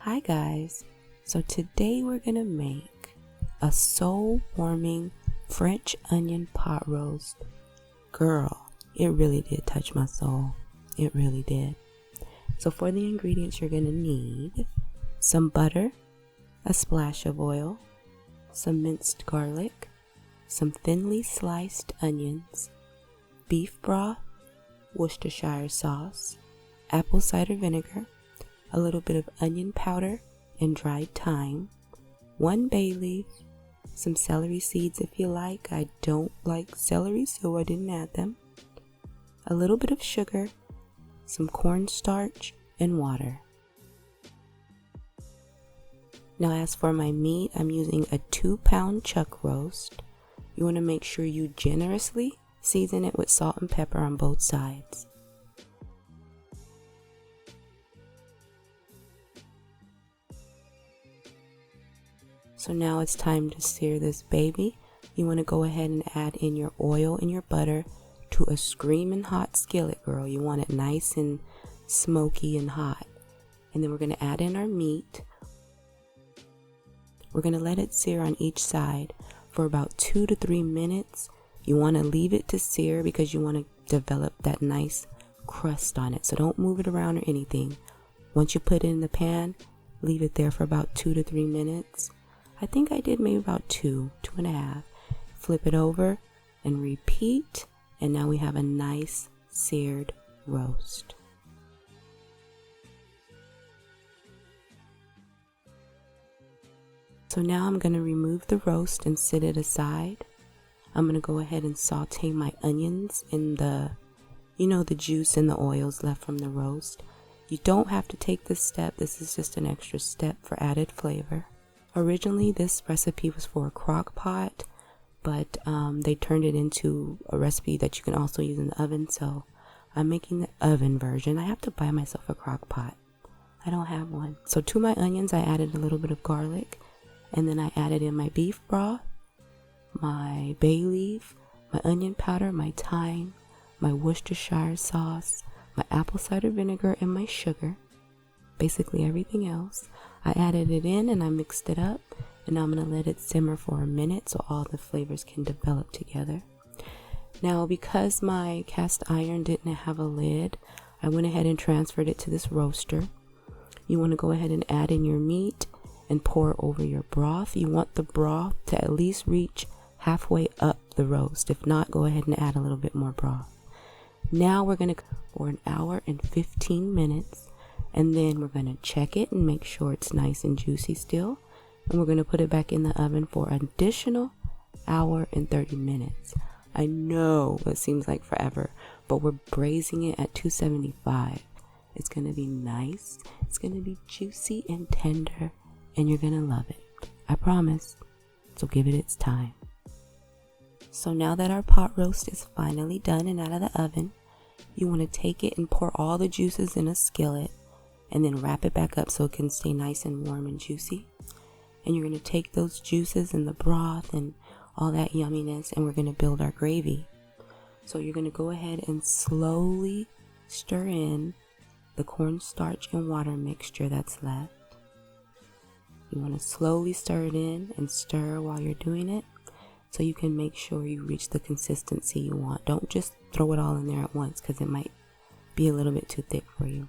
Hi guys, so today we're gonna make a soul-warming French onion pot roast. Girl, it really did touch my soul. It really did. So for the ingredients you're gonna need some butter, a splash of oil, some minced garlic, some thinly sliced onions, beef broth, Worcestershire sauce, apple cider vinegar, a little bit of onion powder and dried thyme, 1 bay leaf, some celery seeds if you like. I don't like celery, so I didn't add them. A little bit of sugar, some cornstarch, and water. Now as for my meat, I'm using a 2-pound chuck roast. You want to make sure you generously season it with salt and pepper on both sides. So now it's time to sear this baby. You want to go ahead and add in your oil and your butter to a screaming hot skillet, girl. You want it nice and smoky and hot. And then we're going to add in our meat. We're going to let it sear on each side for about 2 to 3 minutes. You want to leave it to sear because you want to develop that nice crust on it. So don't move it around or anything. Once you put it in the pan, leave it there for about 2 to 3 minutes. I think I did maybe about 2.5. Flip it over and repeat. And now we have a nice seared roast. So now I'm going to remove the roast and set it aside. I'm going to go ahead and saute my onions in the juice and the oils left from the roast. You don't have to take this step. This is just an extra step for added flavor. Originally, this recipe was for a crock pot, but they turned it into a recipe that you can also use in the oven. So I'm making the oven version. I have to buy myself a crock pot. I don't have one. So to my onions, I added a little bit of garlic. And then I added in my beef broth, my bay leaf, my onion powder, my thyme, my Worcestershire sauce, my apple cider vinegar, and my sugar. Basically everything else. I added it in and I mixed it up. And now I'm going to let it simmer for a minute so all the flavors can develop together. Now because my cast iron didn't have a lid, I went ahead and transferred it to this roaster. You want to go ahead and add in your meat and pour over your broth. You want the broth to at least reach halfway up the roast. If not, go ahead and add a little bit more broth. Now we're going to cook for 1 hour and 15 minutes. And then we're going to check it and make sure it's nice and juicy still. And we're going to put it back in the oven for an additional 1 hour and 30 minutes. I know it seems like forever, but we're braising it at 275. It's going to be nice. It's going to be juicy and tender. And you're going to love it. I promise. So give it its time. So now that our pot roast is finally done and out of the oven, you want to take it and pour all the juices in a skillet and then wrap it back up so it can stay nice and warm and juicy. And you're going to take those juices and the broth and all that yumminess and we're going to build our gravy. So you're going to go ahead and slowly stir in the cornstarch and water mixture that's left. You want to slowly stir it in and stir while you're doing it so you can make sure you reach the consistency you want. Don't just throw it all in there at once because it might be a little bit too thick for you.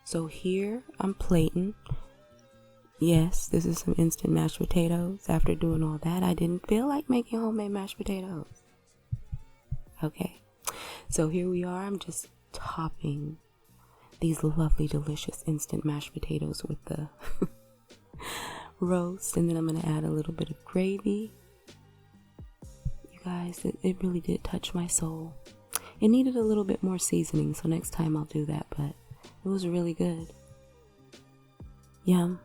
So here I'm plating. Yes, this is some instant mashed potatoes. After doing all that, I didn't feel like making homemade mashed potatoes. Okay, so here we are. I'm just topping these lovely, delicious instant mashed potatoes with the roast, and then I'm going to add a little bit of gravy. You guys, it really did touch my soul. It needed a little bit more seasoning, so next time I'll do that, but it was really good. Yum.